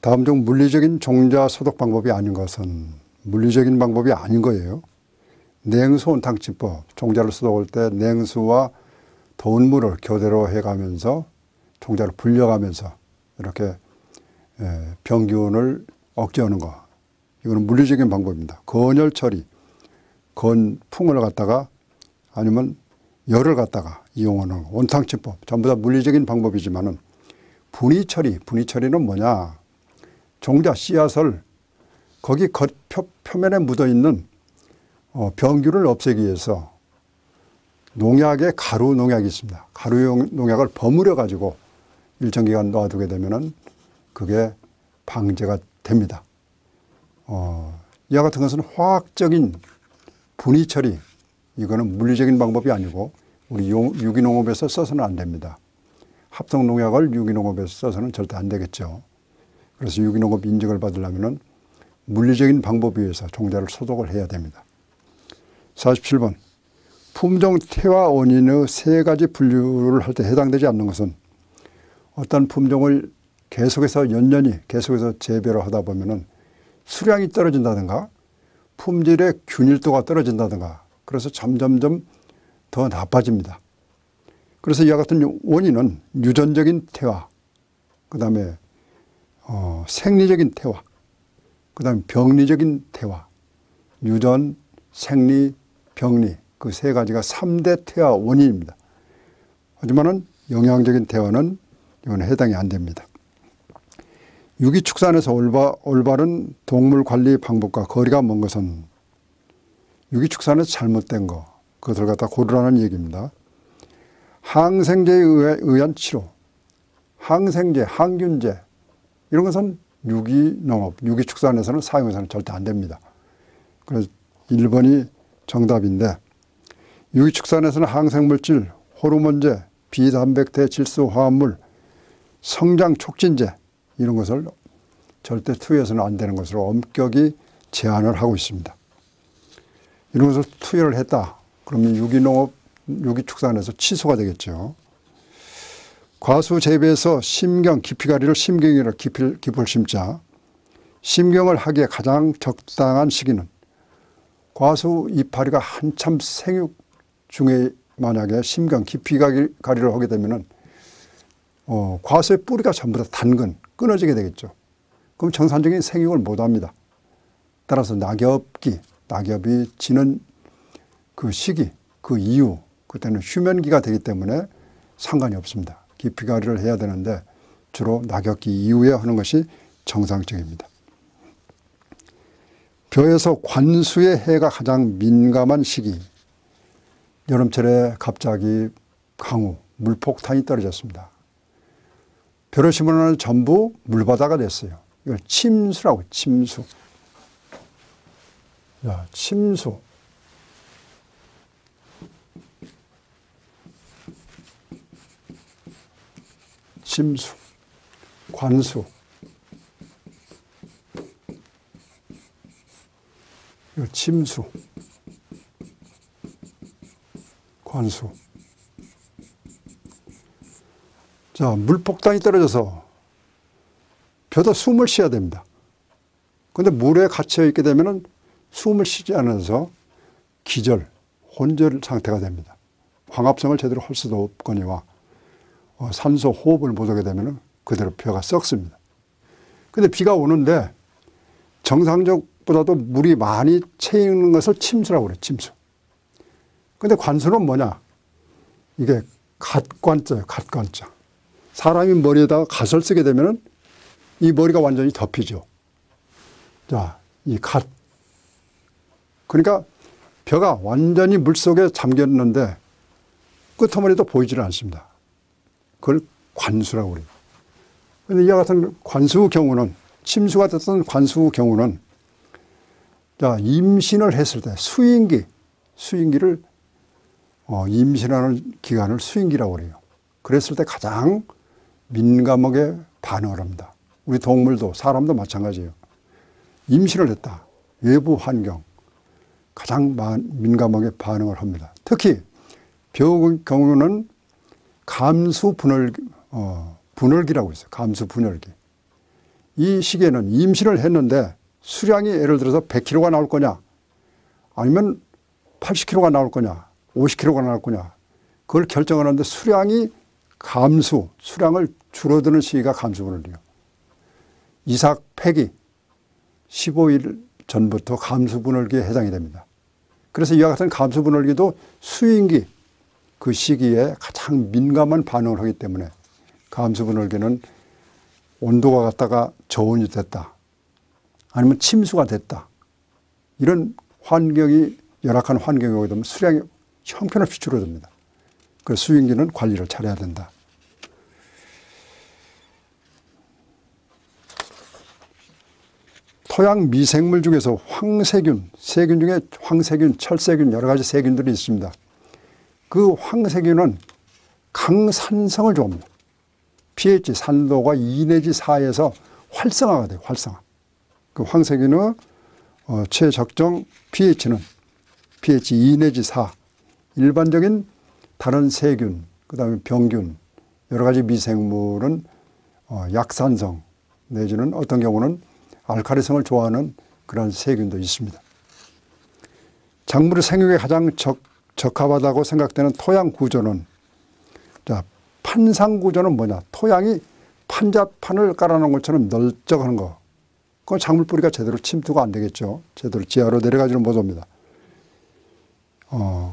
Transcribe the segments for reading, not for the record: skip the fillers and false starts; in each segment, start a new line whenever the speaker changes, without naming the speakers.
다음 중 물리적인 종자 소독 방법이 아닌 것은 물리적인 방법이 아닌 거예요. 냉수 온탕치법, 종자를 소독할 때 냉수와 더운 물을 교대로 해가면서 종자를 불려가면서 이렇게 병균을 억제하는 거. 이거는 물리적인 방법입니다. 건열 처리, 건풍을 갖다가 아니면 열을 갖다가 이용하는 온탕치법, 전부 다 물리적인 방법이지만은 분위 처리는 뭐냐? 종자 씨앗을 거기 표면에 묻어 있는 병균을 없애기 위해서 가루 농약이 있습니다. 가루 농약을 버무려 가지고 일정 기간 놔두게 되면은 그게 방제가 됩니다. 이와 같은 것은 화학적인 분위 처리, 이거는 물리적인 방법이 아니고 우리 유기농업에서 써서는 안 됩니다. 합성 농약을 유기농업에서 써서는 절대 안 되겠죠. 그래서 유기농업 인증을 받으려면은 물리적인 방법에 의해서 종자를 소독을 해야 됩니다. 47번. 품종 태화 원인의 세 가지 분류를 할 때 해당되지 않는 것은 어떤 품종을 계속해서 연년이 계속해서 재배를 하다 보면은 수량이 떨어진다든가 품질의 균일도가 떨어진다든가 그래서 점점점 더 나빠집니다. 그래서 이와 같은 원인은 유전적인 태화, 그 다음에 생리적인 태화, 그 다음에 병리적인 태화, 유전, 생리, 병리 그 세 가지가 3대 태화 원인입니다. 하지만은 영양적인 태화는 이건 해당이 안 됩니다. 유기축산에서 올바른 동물 관리 방법과 거리가 먼 것은 유기축산에서 잘못된 거, 그것을 갖다 고르라는 얘기입니다. 항생제에 의한 치료, 항생제, 항균제 이런 것은 유기농업, 유기축산에서는 사용해서는 절대 안 됩니다. 그래서 1번이 정답인데 유기축산에서는 항생물질, 호르몬제, 비단백질 질소 화합물, 성장 촉진제 이런 것을 절대 투여해서는 안 되는 것으로 엄격히 제한을 하고 있습니다. 이런 것을 투여를 했다. 그러면 유기농업, 유기축산에서 취소가 되겠죠. 과수 재배에서 심경, 깊이가리를 심경이라 깊을 심자. 심경을 하기에 가장 적당한 시기는 과수 이파리가 한참 생육 중에 만약에 심경, 깊이가리를 하게 되면은 과수의 뿌리가 전부 다 단근, 끊어지게 되겠죠. 그럼 정상적인 생육을 못 합니다. 따라서 낙엽이 지는 그 시기, 그 이후, 그때는 휴면기가 되기 때문에 상관이 없습니다. 깊이가리를 해야 되는데 주로 낙엽기 이후에 하는 것이 정상적입니다. 벼에서 관수의 해가 가장 민감한 시기. 여름철에 갑자기 강우, 물폭탄이 떨어졌습니다. 벼를 심으면 전부 물바다가 됐어요. 이걸 침수라고 해요. 침수. 야, 침수. 침수. 관수. 이거 침수. 관수. 자, 물폭탄이 떨어져서 벼도 숨을 쉬어야 됩니다. 그런데 물에 갇혀 있게 되면 숨을 쉬지 않아서 기절, 혼절 상태가 됩니다. 광합성을 제대로 할 수도 없거니와 산소 호흡을 못하게 되면 그대로 벼가 썩습니다. 그런데 비가 오는데 정상적보다도 물이 많이 채 있는 것을 침수라고 그래요. 침수. 그런데 관수는 뭐냐? 이게 갓관자예요. 갓관자. 사람이 머리에다가 갓을 쓰게 되면 이 머리가 완전히 덮이죠. 자, 이 갓. 그러니까 벼가 완전히 물속에 잠겼는데 끄트머리도 보이지를 않습니다. 그걸 관수라고 그래요. 그런데 이와 같은 관수 경우는, 침수가 됐던 관수 경우는, 자, 임신을 했을 때 수인기를 임신하는 기간을 수인기라고 그래요. 그랬을 때 가장 민감하게 반응을 합니다. 우리 동물도 사람도 마찬가지예요. 임신을 했다. 외부 환경 가장 민감하게 반응을 합니다. 특히 벼 경우는 감수 분열기라고 있어요. 감수 분열기. 이 시기에는 임신을 했는데 수량이 예를 들어서 100kg가 나올 거냐 아니면 80kg가 나올 거냐 50kg가 나올 거냐 그걸 결정하는데 수량이 수량을 줄어드는 시기가 감수분할이에요. 이삭 폐기 15일 전부터 감수분할기에 해당이 됩니다. 그래서 이와 같은 감수분할기도 수인기 그 시기에 가장 민감한 반응을 하기 때문에 감수분할기는 온도가 갔다가 저온이 됐다 아니면 침수가 됐다 이런 환경이 열악한 환경이 오게 되면 수량이 형편없이 줄어듭니다. 그래서 수인기는 관리를 잘해야 된다. 토양 미생물 중에서 황세균, 세균 중에 황세균, 철세균 여러 가지 세균들이 있습니다. 그 황세균은 강산성을 좋아합니다. pH 산도가 2 내지 4에서 활성화가 돼요. 활성화. 그 황세균의 최적정 pH는 pH 2 내지 4. 일반적인 다른 세균, 그다음에 병균, 여러 가지 미생물은 약산성 내지는 어떤 경우는 알칼리성을 좋아하는 그런 세균도 있습니다. 작물의 생육에 가장 적합하다고 생각되는 토양 구조는 판상 구조는 뭐냐? 토양이 판자판을 깔아놓은 것처럼 널쩍한 거. 그건 작물 뿌리가 제대로 침투가 안 되겠죠. 제대로 지하로 내려가지는 못합니다.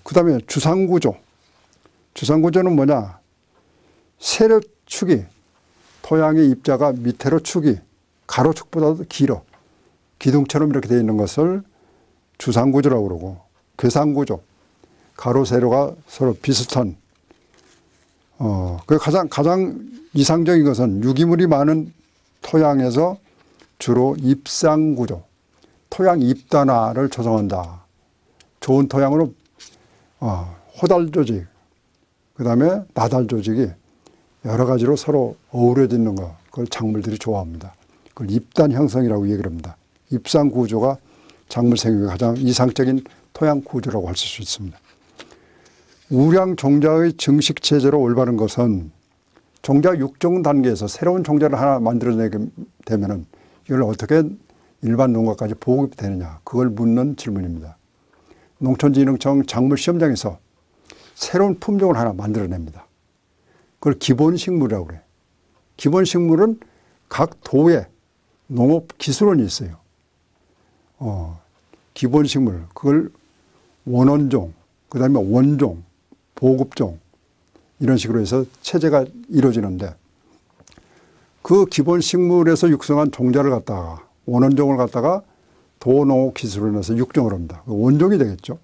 그 다음에 주상구조. 주상구조는 뭐냐? 세력축이 토양의 입자가 밑으로 축이 가로축보다도 길어. 기둥처럼 이렇게 되어 있는 것을 주상구조라고 그러고 괴상구조. 가로 세로가 서로 비슷한 그 가장 이상적인 것은 유기물이 많은 토양에서 주로 입상구조. 토양 입단화를 조성한다. 좋은 토양으로 호달 조직, 그 다음에 나달 조직이 여러 가지로 서로 어우러져 있는 거, 그걸 작물들이 좋아합니다. 그걸 입단 형성이라고 얘기를 합니다. 입상 구조가 작물 생육의 가장 이상적인 토양 구조라고 할 수 있습니다. 우량 종자의 증식 체제로 올바른 것은 종자 육종 단계에서 새로운 종자를 하나 만들어내게 되면은 이걸 어떻게 일반 농가까지 보급이 되느냐, 그걸 묻는 질문입니다. 농촌진흥청 작물시험장에서 새로운 품종을 하나 만들어냅니다. 그걸 기본식물이라고 그래요. 기본식물은 각 도에 농업기술원이 있어요. 기본식물, 그걸 원원종, 그 다음에 원종, 보급종 이런 식으로 해서 체제가 이루어지는데 그 기본식물에서 육성한 종자를 갖다가 원원종을 갖다가 도농업기술원에서 육종을 합니다. 원종이 되겠죠.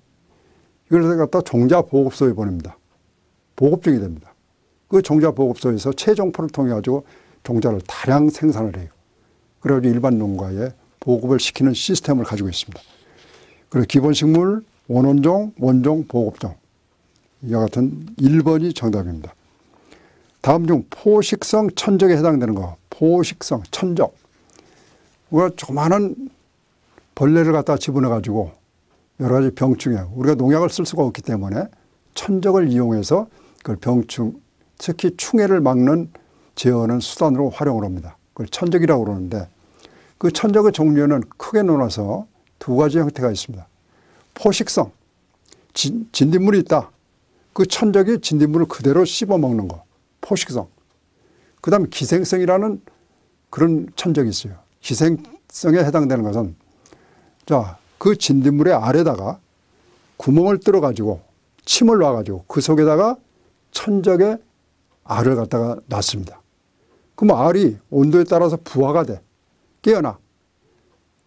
이걸 갖다 종자보급소에 보냅니다. 보급종이 됩니다. 그 종자보급소에서 최종포를 통해 가지고 종자를 다량 생산을 해요. 그래가지고 일반 농가에 보급을 시키는 시스템을 가지고 있습니다. 그리고 기본식물, 원원종, 원종, 보급종. 이와 같은 1번이 정답입니다. 다음 중 포식성 천적에 해당되는 거. 포식성 천적. 우리가 조그마한 벌레를 갖다 집어넣어가지고 여러 가지 병충해. 우리가 농약을 쓸 수가 없기 때문에 천적을 이용해서 그걸 병충, 특히 충해를 막는 제어하는 수단으로 활용을 합니다. 그걸 천적이라고 그러는데 그 천적의 종류는 크게 나눠서 두 가지 형태가 있습니다. 포식성, 진딧물이 있다. 그 천적이 진딧물을 그대로 씹어먹는 거. 포식성. 그 다음에 기생성이라는 그런 천적이 있어요. 기생성에 해당되는 것은 그 진딧물의 아래다가 구멍을 뚫어가지고 침을 놔가지고 그 속에다가 천적의 알을 갖다가 놨습니다. 그럼 알이 온도에 따라서 부화가 돼. 깨어나.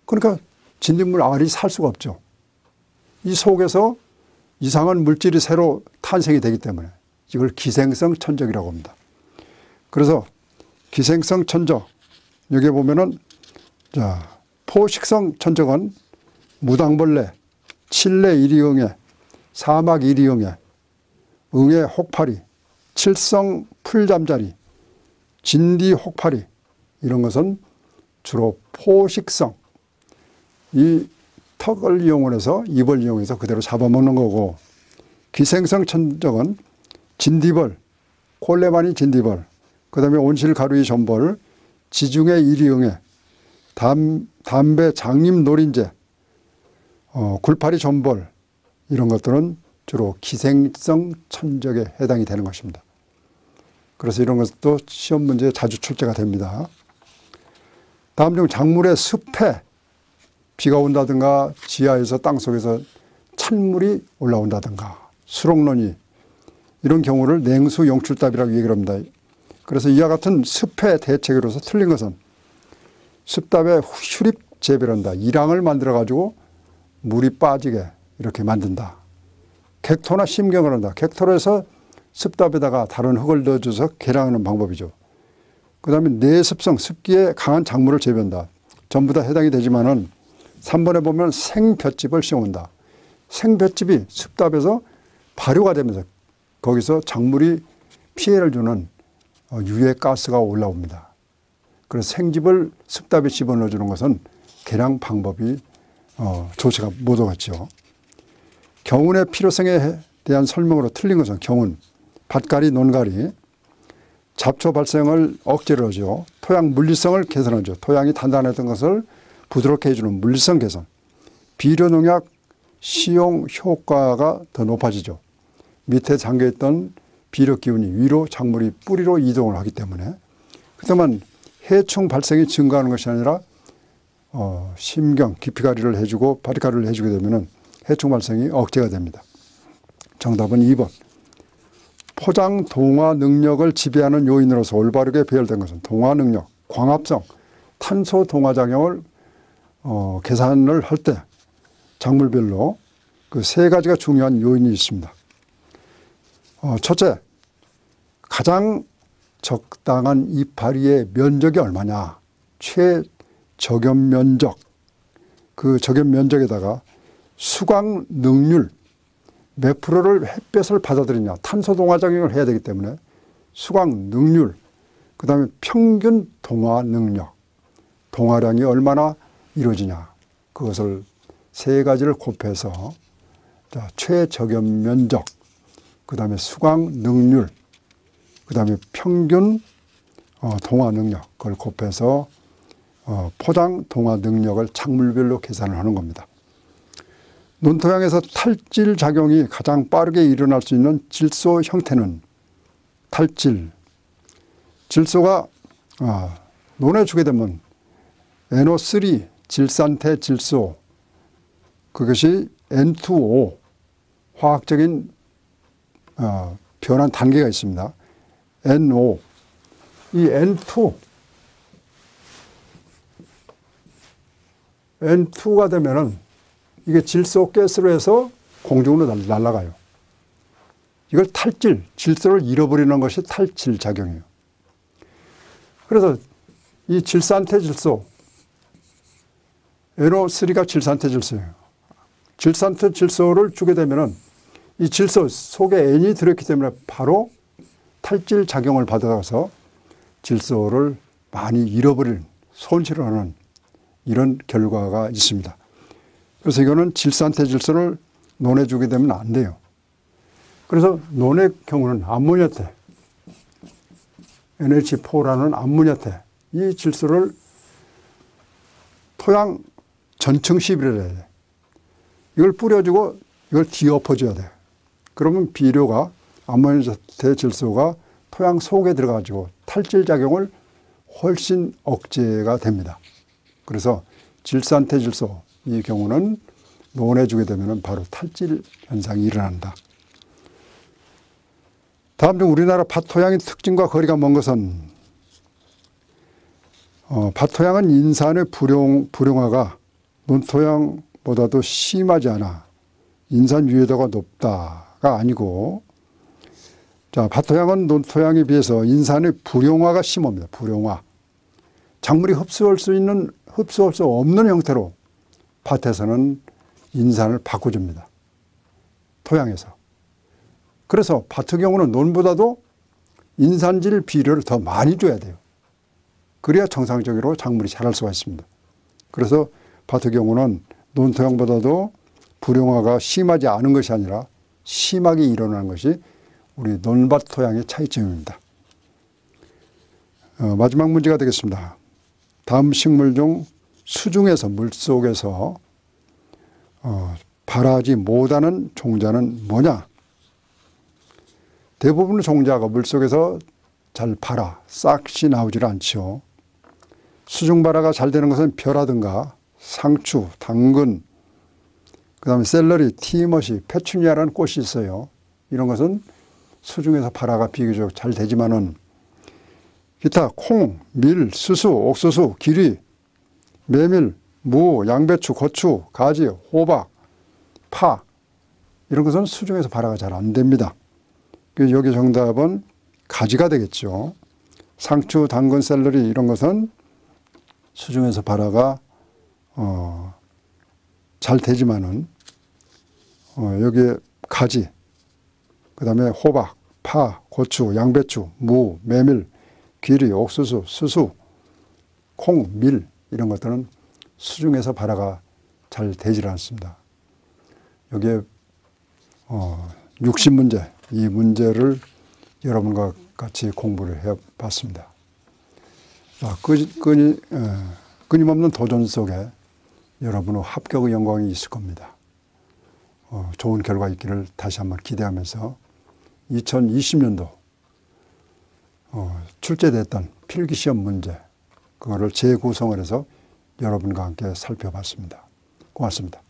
그러니까 진딧물 알이 살 수가 없죠. 이 속에서 이상한 물질이 새로 탄생이 되기 때문에 이걸 기생성 천적이라고 합니다. 그래서 기생성 천적, 여기 보면은 포식성 천적은 무당벌레, 칠레 이리응애, 사막 이리응애, 응애 혹파리, 칠성 풀잠자리, 진디 혹파리 이런 것은 주로 포식성, 이 턱을 이용해서 입을 이용해서 그대로 잡아먹는 거고, 기생성 천적은 진디벌, 콜레마니 진디벌, 그 다음에 온실가루이 전벌, 지중해 이리응애, 담배, 장림, 노린재, 굴파리, 전볼 이런 것들은 주로 기생성 천적에 해당이 되는 것입니다. 그래서 이런 것도 시험 문제에 자주 출제가 됩니다. 다음 중 작물의 습해, 비가 온다든가 지하에서 땅속에서 찬물이 올라온다든가 수록론이 이런 경우를 냉수 용출답이라고 얘기를 합니다. 그래서 이와 같은 습해 대책으로서 틀린 것은 습답에 휴립 재배를 한다. 이랑을 만들어 가지고 물이 빠지게 이렇게 만든다. 객토나 심경을 한다. 객토로 해서 습답에다가 다른 흙을 넣어줘서 개량하는 방법이죠. 그 다음에 내습성, 습기에 강한 작물을 재배한다. 전부 다 해당이 되지만은 3번에 보면 생볏짚을 심어온다. 생볏짚이 습답에서 발효가 되면서 거기서 작물이 피해를 주는 유해 가스가 올라옵니다. 그래서 생즙을 습답에 집어넣어 주는 것은 개량 방법이 좋지가 못하겠죠. 경운의 필요성에 대한 설명으로 틀린 것은 경운, 밭갈이, 논갈이, 잡초 발생을 억제를 하죠. 토양 물리성을 개선하죠. 토양이 단단했던 것을 부드럽게 해주는 물리성 개선. 비료 농약 시용 효과가 더 높아지죠. 밑에 잠겨있던 비료 기운이 위로 작물이 뿌리로 이동을 하기 때문에. 그렇다면 해충 발생이 증가하는 것이 아니라 심경, 깊이가리를 해주고 바리가리를 해주게 되면 해충 발생이 억제가 됩니다. 정답은 2번. 포장 동화 능력을 지배하는 요인으로서 올바르게 배열된 것은 동화 능력, 광합성, 탄소 동화 작용을 계산을 할 때 작물별로 그 세 가지가 중요한 요인이 있습니다. 첫째, 가장 적당한 이파리의 면적이 얼마냐. 최적연 면적, 그 적연 면적에다가 수광 능률, 몇 프로를 햇볕을 받아들이냐. 탄소 동화 작용을 해야 되기 때문에 수광 능률, 그 다음에 평균 동화 능력, 동화량이 얼마나 이루어지냐. 그것을 세 가지를 곱해서 최적연 면적, 그 다음에 수광 능률, 그 다음에 평균 동화 능력, 그걸 곱해서 포장 동화 능력을 작물별로 계산을 하는 겁니다. 논토양에서 탈질 작용이 가장 빠르게 일어날 수 있는 질소 형태는 탈질. 질소가 논에 주게 되면 NO3, 질산태 질소, 그것이 N2O, 화학적인 변환 단계가 있습니다. NO, 이 N2가 되면은 이게 질소 가스로 해서 공중으로 날아가요. 이걸 탈질, 질소를 잃어버리는 것이 탈질 작용이에요. 그래서 이 질산태 질소, NO3가 질산태 질소예요. 질산태 질소를 주게 되면은 이 질소 속에 N이 들어있기 때문에 바로 탈질 작용을 받아서 질소를 많이 잃어버리는, 손실을 하는 이런 결과가 있습니다. 그래서 이거는 질산태 질소를 논에 주게 되면 안 돼요. 그래서 논의 경우는 암모니아태, NH4라는 암모니아태, 이 질소를 토양 전층 시비를 해야 돼. 이걸 뿌려주고 이걸 뒤엎어줘야 돼. 그러면 비료가, 암모니아태 질소가 토양 속에 들어가지고 탈질 작용을 훨씬 억제가 됩니다. 그래서 질산태 질소, 이 경우는 논에 주게 되면 바로 탈질 현상이 일어난다. 다음 중 우리나라 밭토양의 특징과 거리가 먼 것은 밭토양은 인산의 불용화가 논토양보다도 심하지 않아 인산 유해도가 높다가 아니고, 자, 밭토양은 논토양에 비해서 인산의 불용화가 심합니다. 불용화. 작물이 흡수할 수 없는 형태로 밭에서는 인산을 바꿔줍니다. 토양에서. 그래서 밭의 경우는 논보다도 인산질 비료를 더 많이 줘야 돼요. 그래야 정상적으로 작물이 자랄 수가 있습니다. 그래서 밭의 경우는 논토양보다도 불용화가 심하지 않은 것이 아니라 심하게 일어나는 것이 우리 논밭 토양의 차이점입니다. 마지막 문제가 되겠습니다. 다음 식물 중 수중에서 물속에서 발하지 못하는 종자는 뭐냐? 대부분의 종자가 물속에서 잘 발하, 싹이 나오질 않죠. 수중 발하가 잘 되는 것은 벼라든가 상추, 당근, 그 다음에 샐러리, 티머시, 페추니아라는 꽃이 있어요. 이런 것은 수중에서 발하가 비교적 잘 되지만은 기타 콩, 밀, 수수, 옥수수, 기리, 메밀, 무, 양배추, 고추, 가지, 호박, 파 이런 것은 수중에서 발화가 잘 안 됩니다. 그래서 여기 정답은 가지가 되겠죠. 상추, 당근, 샐러리 이런 것은 수중에서 발화가 잘 되지만은 여기에 가지, 그 다음에 호박, 파, 고추, 양배추, 무, 메밀, 귀리, 옥수수, 수수, 콩, 밀 이런 것들은 수중에서 발화가 잘 되질 않습니다. 여기에 60문제, 이 문제를 여러분과 같이 공부를 해봤습니다. 끊임없는 도전 속에 여러분의 합격의 영광이 있을 겁니다. 좋은 결과 있기를 다시 한번 기대하면서 2020년도 출제됐던 필기시험 문제 그거를 재구성을 해서 여러분과 함께 살펴봤습니다. 고맙습니다.